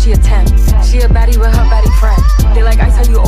she a 10. She a baddie with her baddie friend. They like, I tell you.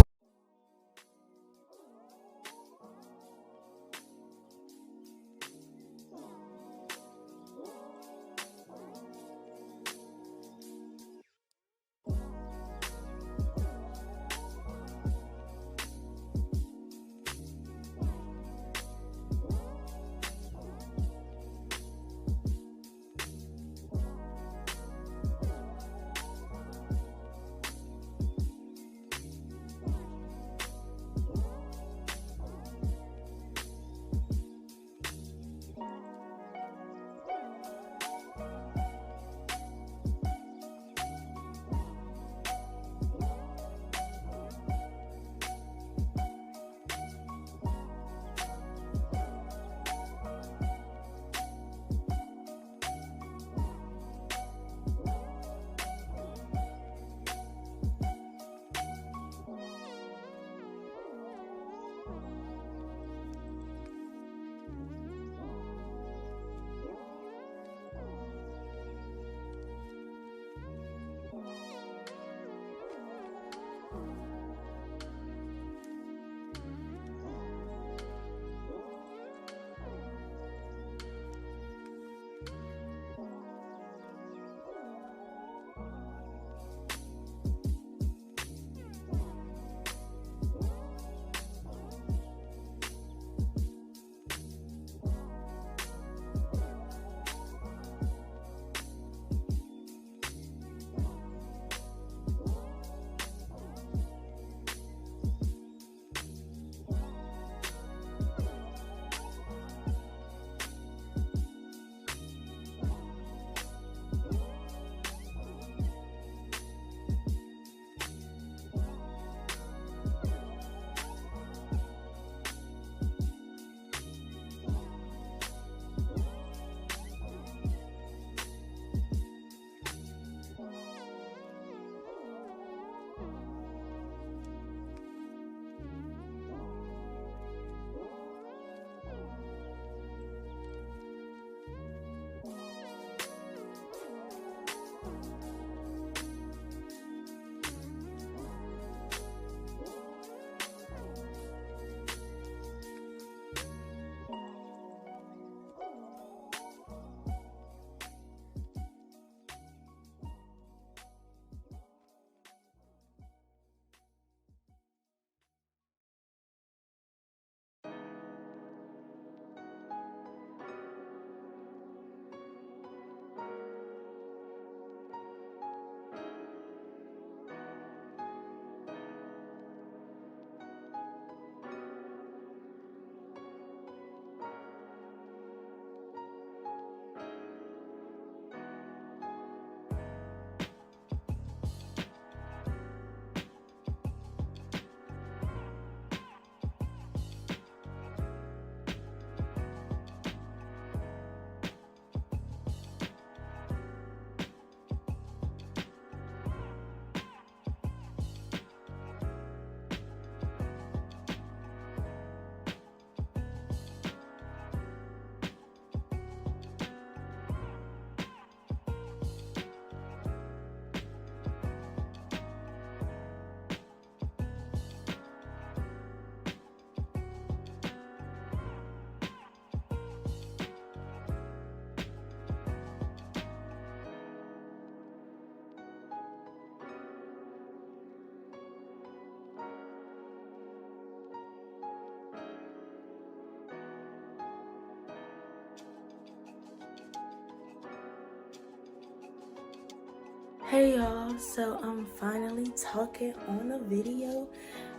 Hey y'all, so I'm finally talking on a video.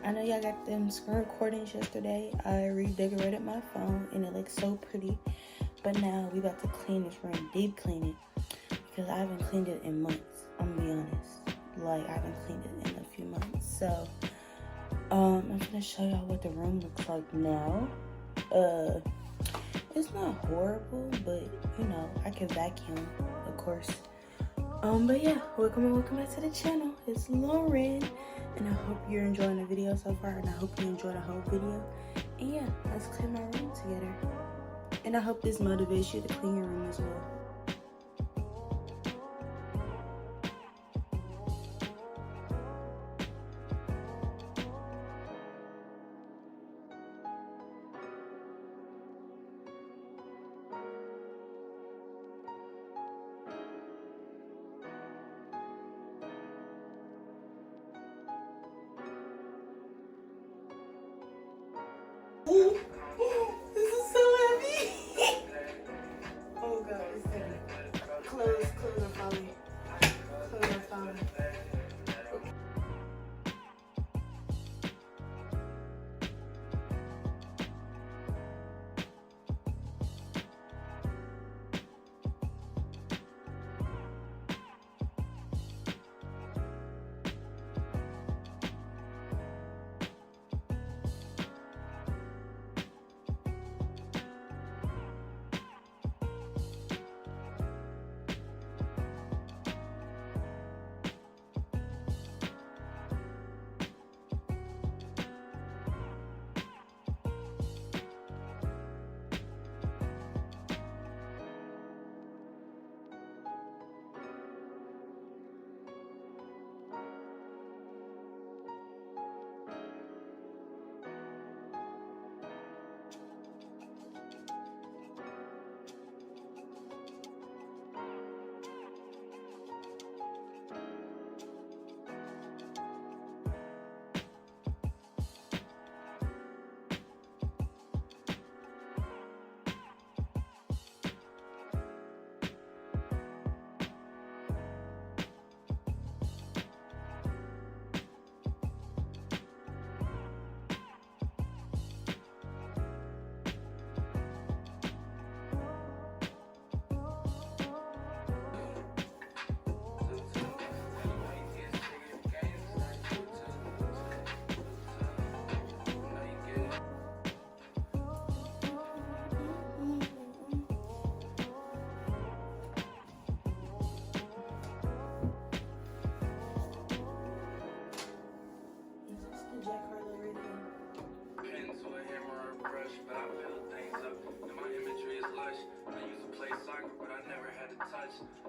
I know y'all got them screen recordings yesterday. I redecorated my phone and it looks so pretty. But now we about to clean this room, deep clean it, because I haven't cleaned it in months. I'm gonna be honest. Like, I haven't cleaned it in a few months. So I'm gonna show y'all what the room looks like now. It's not horrible, but you know, I can vacuum, of course. But yeah, welcome back to the channel. It's Lauren, and I hope you're enjoying the video so far, and I hope you enjoy the whole video. And yeah, let's clean my room together. And I hope this motivates you to clean your room as well.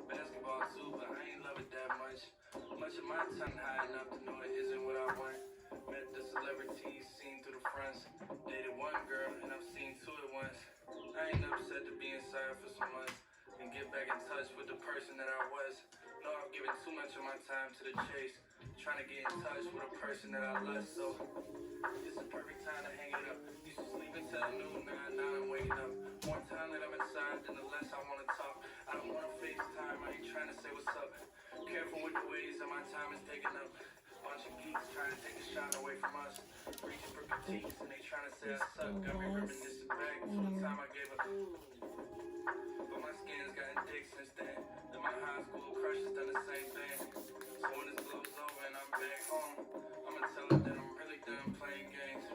basketball too, but I ain't love it that much. Much of my time high enough to know it isn't what I want. Met the celebrities, seen through the fronts. Dated one girl, and I've seen two at once. I ain't upset to be inside for some months and get back in touch with the person that I was. No, I've given too much of my time to the chase, trying to get in touch with a person that I love. So it's the perfect time to hang it up. Used to sleep until noon, now I'm waking up. More time that I'm inside, then the less I want to talk. I don't want to FaceTime, I ain't trying to say what's up. Careful with the ways that my time is taken up. Bunch of geeks trying to take a shot away from us. Reaching for critiques and they trying to say I suck. Got me ripping this back from the time I gave up. But my skin's gotten thick since then. And my high school crush has done the same thing. So when this blows over and I'm back home, I'ma tell her that I'm really done playing games.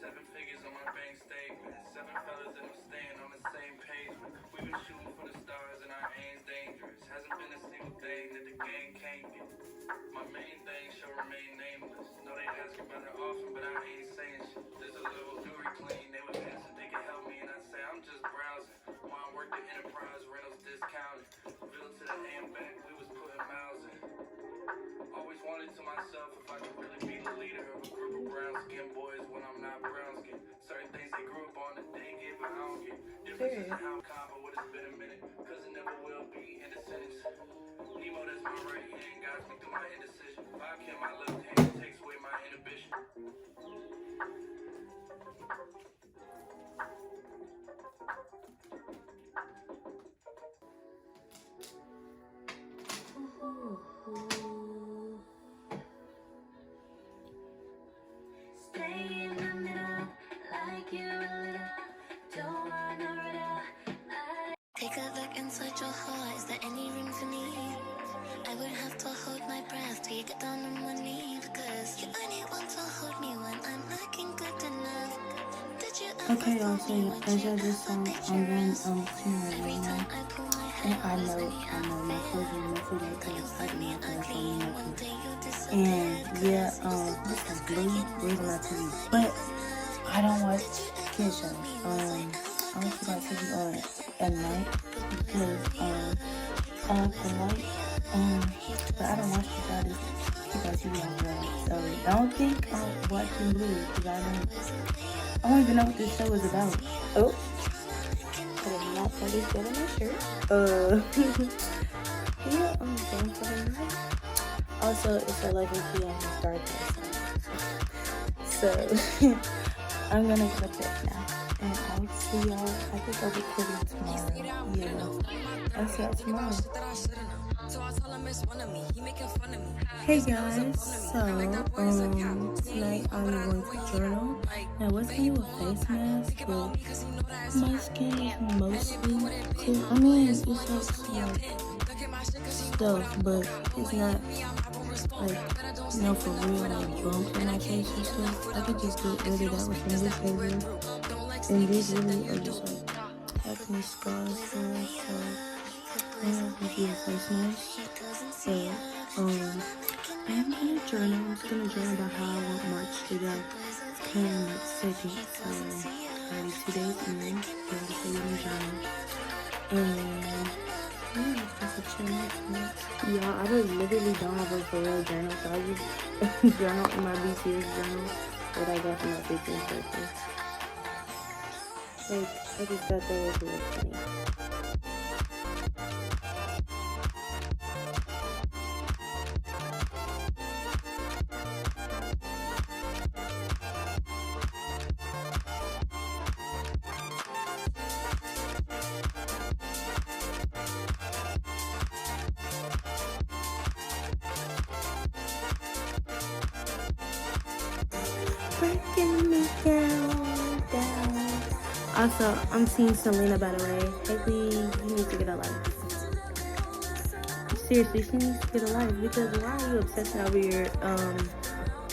7 figures on my bank statement. 7 fellas that I'm staying on the same page with. We've been shooting for the stars and our aim's dangerous. Hasn't been a single thing that the gang can't get. My main thing shall remain nameless. Know they ask about it often, but I ain't saying shit. There's a little jewelry clean. They would ask if they could help me, and I say I'm just browsing. While I work the Enterprise rentals discounted. Bill to the AM back, we was putting miles in. Always wanted to myself if I could really be the leader of a group of brown skin boys when I'm not brown skin. Certain things they grew up on that they get, but I don't get. Differences in how calm, but what it's been a minute. Cause it never will be in a sentence. Nemo, that's my right hand, guides me through my indecision. Vodka in my left hand takes away my inhibition. Stay in the middle, like you a little. Don't want no riddle. Take a look inside your heart. Is there any room for me? I would have to hold my breath till you get down on one knee, because you only want to hold me when I'm looking good enough. Did you ever Okay, y'all, so as y'all just saw, I'm going to my room, and I know, my food like this, I do not care for me nothing. And yeah, this is Blue, Blue's on my TV, but I don't watch kid shows. I like to watch TV on at night, because, I like the light, but I don't watch the show, I just keep on TV on the so I don't think I'm watching Blue, because I don't even know what this show is about. Oh, I did not put this good on my shirt. Yeah, I'm going for the night. Also, it's 11 p.m. to start so I'm gonna go to bed now. And I'll see y'all. I think I'll be quitting tomorrow. Yeah, I'll see y'all tomorrow. Hey guys, so tonight I'm going to journal. Now, what's going to do a face mask, but my skin is mostly clear. I mean, it's like stuff, but it's not like, no, for real, like bumps on my face and stuff. I could just get rid of that with some lip paper. And these really are just like acne scars for us, so I have to do a face mask. So, I'm gonna journal. I'm just gonna journal about how I want March to go. Came like second, so already 2 days in. So I'm gonna journal. And yeah, it's just a chill night. Yeah, I just literally don't have a for real journal, so I just journal in my BTS journal that I got from my 15th birthday. Like, I just thought that was really funny. Breaking me down. Also, I'm seeing Selena, by the way. Hey, please, you need to get a life. Seriously, she needs to get a life, because why are you obsessing over your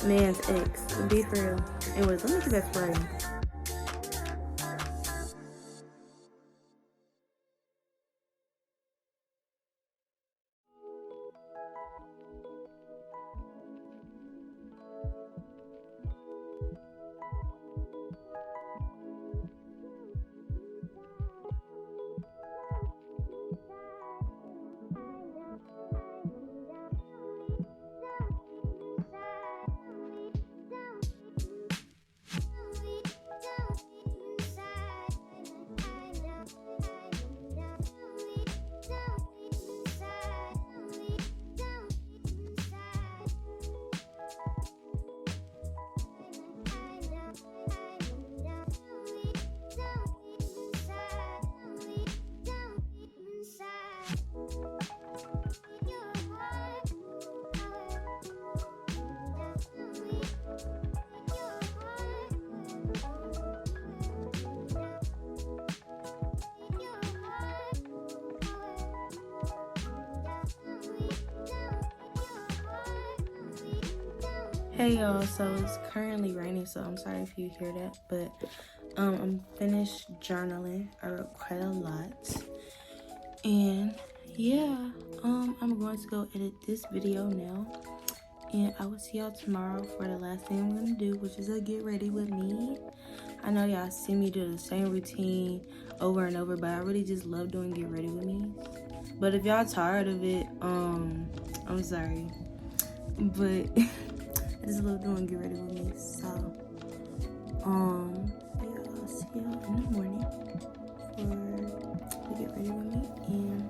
man's ex? Be for real. Anyways, let me get back to writing. Hey y'all, so it's currently raining, so I'm sorry if you hear that, but I'm finished journaling. I wrote quite a lot, and yeah, I'm going to go edit this video now, and I will see y'all tomorrow for the last thing I'm gonna do, which is a get ready with me. I know y'all see me do the same routine over and over, but I really just love doing get ready with me. But if y'all tired of it, I'm sorry, but I just love doing get ready with me. So yeah, I'll see y'all in the morning for the get ready with me, and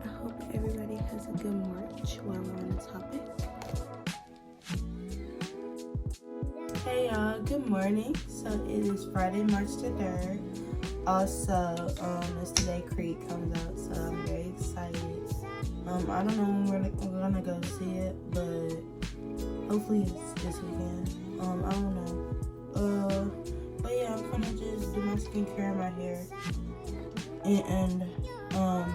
I hope everybody has a good March while we're on the topic. Hey y'all, good morning. So it is Friday, March the 3rd. Also, it's the day Creed comes out, so I'm very excited. I don't know when we're gonna go see it, but hopefully it's this weekend. I don't know. But yeah, I'm gonna just do my skincare and my hair. And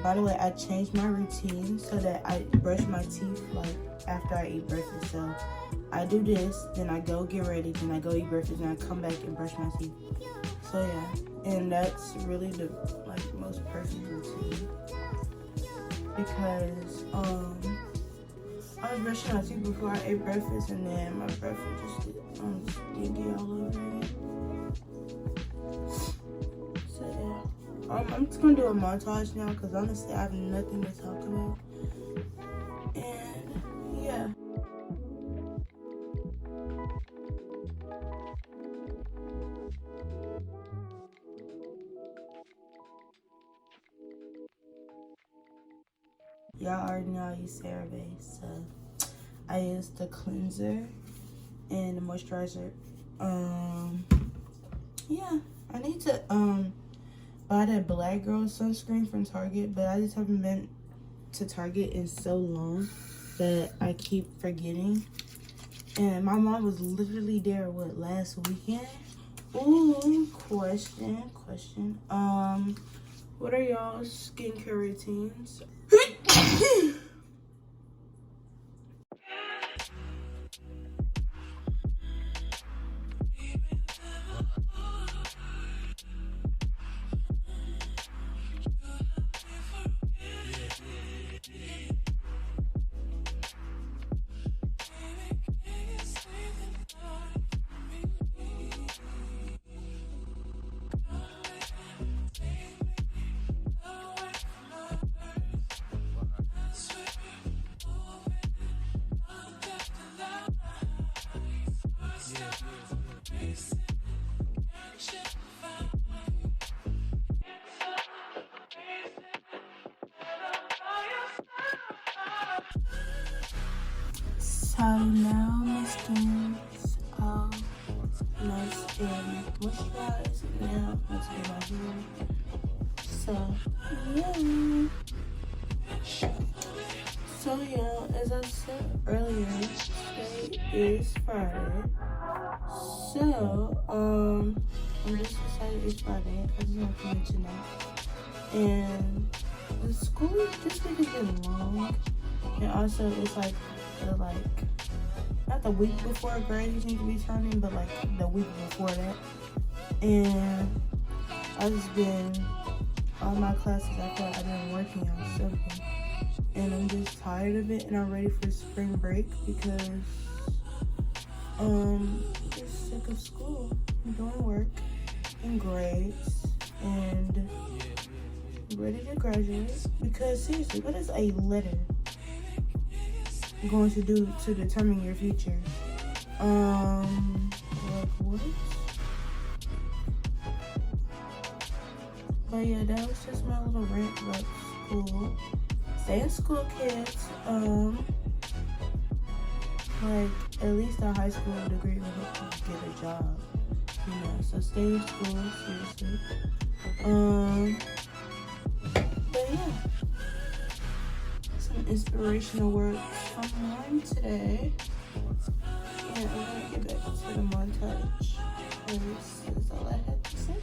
by the way, I changed my routine so that I brush my teeth like after I eat breakfast. So I do this, then I go get ready, then I go eat breakfast, and I come back and brush my teeth. So yeah, and that's really the most perfect routine because I was brushing my teeth before I ate breakfast, and then my breakfast just stinky all over again. So yeah, I'm just gonna do a montage now because honestly I have nothing to talk about, and yeah. Y'all already know I use CeraVe, so I use the cleanser and the moisturizer. Yeah, I need to buy that Black Girl sunscreen from Target, but I just haven't been to Target in so long that I keep forgetting. And my mom was literally there last weekend. Ooh, question. What are y'all's skincare routines? So now my skin's all nice and moisturized. Now let's do my hair. So yeah, as I said earlier, today is Friday. So I'm just excited it's Friday. I just want to mention that. And the school this week has been long, and also it's like not the week before grades need to be turning, but like the week before that. And I've just been all my classes. I feel like I've been working on something, and I'm just tired of it, and I'm ready for spring break because I'm just sick of school. I'm doing work and grades, and I'm ready to graduate. Because seriously, what is a letter going to do to determine your future? Like what? But yeah, that was just my little rant about school. Stay in school, kids. Like at least a high school degree will help you get a job, you know. So stay in school, seriously. But yeah, some inspirational words from mine today. Yeah, I'm gonna get back to the montage. That's all I had to say.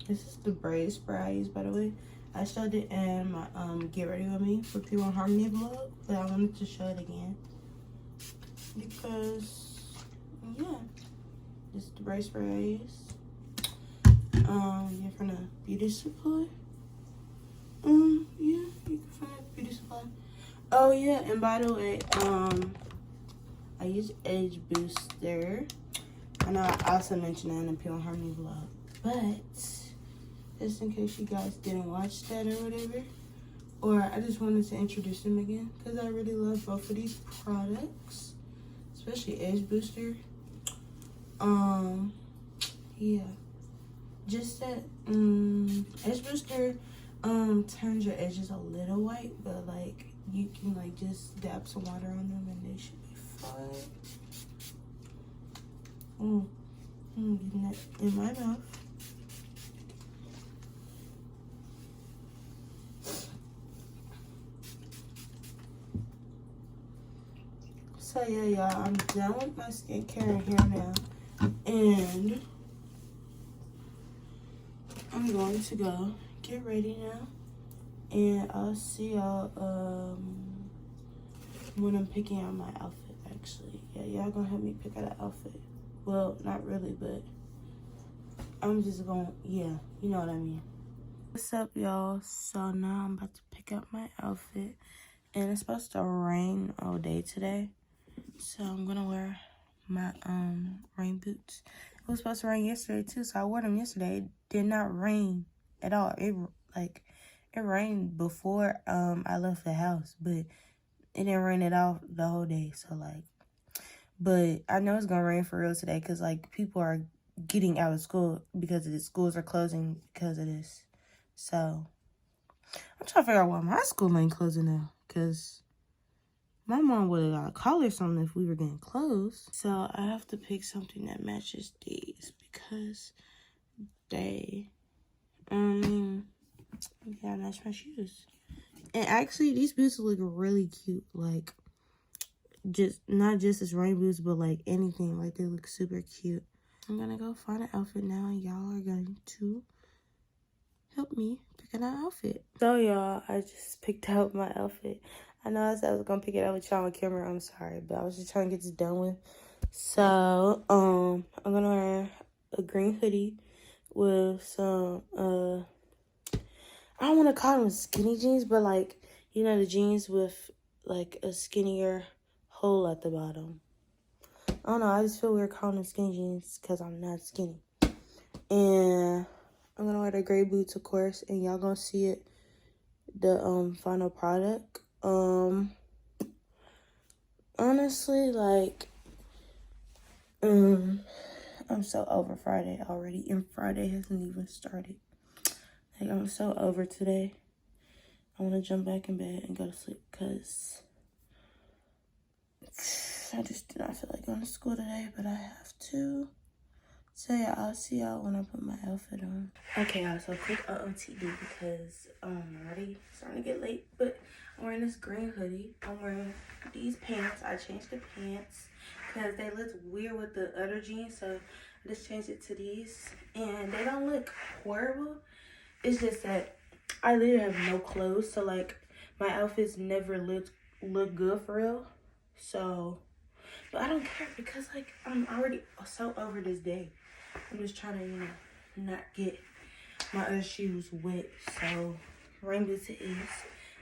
This is the braid spray I use, by the way. I showed it in my Get Ready With Me for Pure Harmony vlog, but I wanted to show it again because, yeah, this is the braid spray I use. Yeah, from the beauty supply. Yeah, you can find it beauty supply. Oh yeah, and by the way, I use Edge Booster. I know I also mentioned that in the Pure Harmony vlog, but just in case you guys didn't watch that or whatever, or I just wanted to introduce them again because I really love both of these products, especially Edge Booster. Yeah, just that Edge Booster turns your edges a little white, but like you can like just dab some water on them and they should be fine. Getting that in my mouth. So yeah, y'all, I'm done with my skincare and hair now, and I'm going to go get ready now, and I'll see y'all when I'm picking out my outfit. Actually, yeah, y'all gonna help me pick out an outfit. Well, not really, but I'm just gonna, yeah, you know what I mean. What's up, y'all? So now I'm about to pick out my outfit, and it's supposed to rain all day today. So I'm gonna wear my rain boots. It was supposed to rain yesterday too, so I wore them yesterday. It did not rain at all. It rained before I left the house, but it didn't rain at all the whole day. So like, but I know it's gonna rain for real today because like people are getting out of school because of this. Schools are closing because of this. So I'm trying to figure out why my school ain't closing now, because my mom would have got a call or something if we were getting close. So I have to pick something that matches these because they, yeah, match my shoes. And actually, these boots look really cute. Like, just not just as rain boots, but like anything. Like, they look super cute. I'm gonna go find an outfit now, and y'all are going to help me pick out an outfit. So y'all, I just picked out my outfit. I know I said I was gonna pick it out with y'all on camera. I'm sorry, but I was just trying to get this done with. So, I'm gonna wear a green hoodie with some, I don't want to call them skinny jeans, but like, you know, the jeans with like a skinnier hole at the bottom. I don't know, I just feel weird calling them skinny jeans because I'm not skinny. And I'm gonna wear the gray boots, of course, and y'all gonna see it, the final product. Honestly, like, I'm so over Friday already, and Friday hasn't even started. Like, I'm so over today. I want to jump back in bed and go to sleep because I just do not feel like going to school today, but I have to. So yeah, I'll see y'all when I put my outfit on. Okay, y'all, so quick OOTD because I'm already starting to get late, but I'm wearing this green hoodie. I'm wearing these pants. I changed the pants because they looked weird with the other jeans, so I just changed it to these. And they don't look horrible. It's just that I literally have no clothes, so like my outfits never look good for real. So, but I don't care because like I'm already so over this day. I'm just trying to, you know, not get my other shoes wet. So, rain boots it is.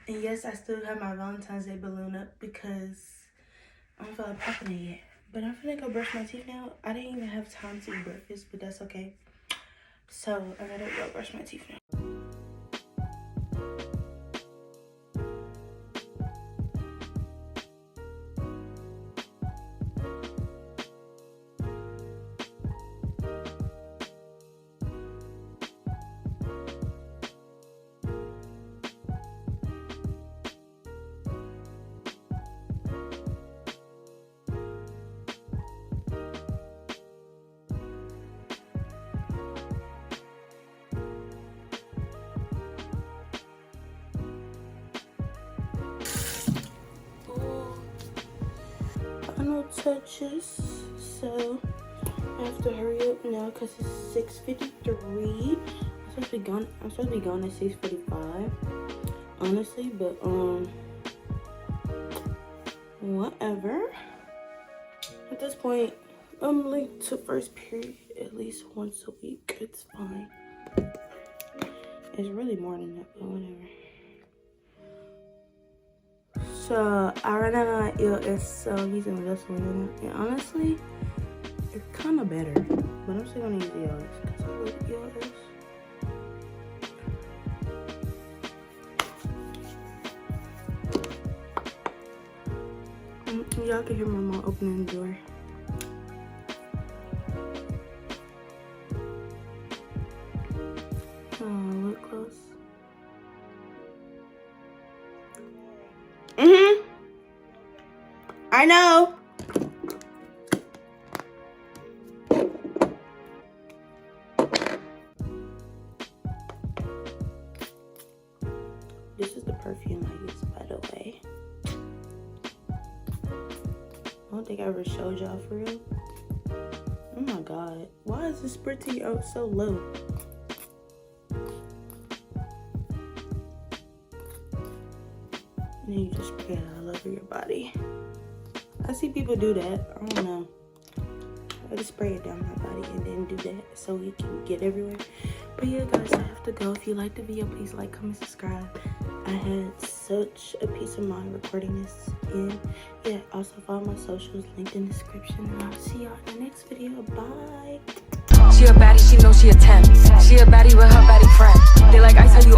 And yes, I still have my Valentine's Day balloon up because I don't feel like popping it yet. But I'm gonna go brush my teeth now. I didn't even have time to eat breakfast, but that's okay. So, I gotta go brush my teeth now. Final touches, so I have to hurry up now because it's 6:53. I'm supposed to be going at 6:45, honestly, but whatever. At this point, I'm late to first period at least once a week. It's fine. It's really more than that, but whatever. So I ran out of my ELS, so I'm using Vaseline, and honestly, it's kind of better. But I'm still gonna use ELS because I love ELS. Y'all can hear my mom opening the door. Look close. I know. This is the perfume I use, by the way. I don't think I ever showed y'all for real. Oh my god. Why is the spritzy out so low? And then you just spray it all over your body. I see people do that. I don't know. I just spray it down my body and then do that so it can get everywhere. But yeah, guys, I have to go. If you liked the video, please like, comment, subscribe. I had such a peace of mind recording this. And yeah, also follow my socials linked in the description. And I'll see y'all in the next video. Bye. She a baddie, she knows she a 10. She a baddie with her baddie friend. They like, I tell you.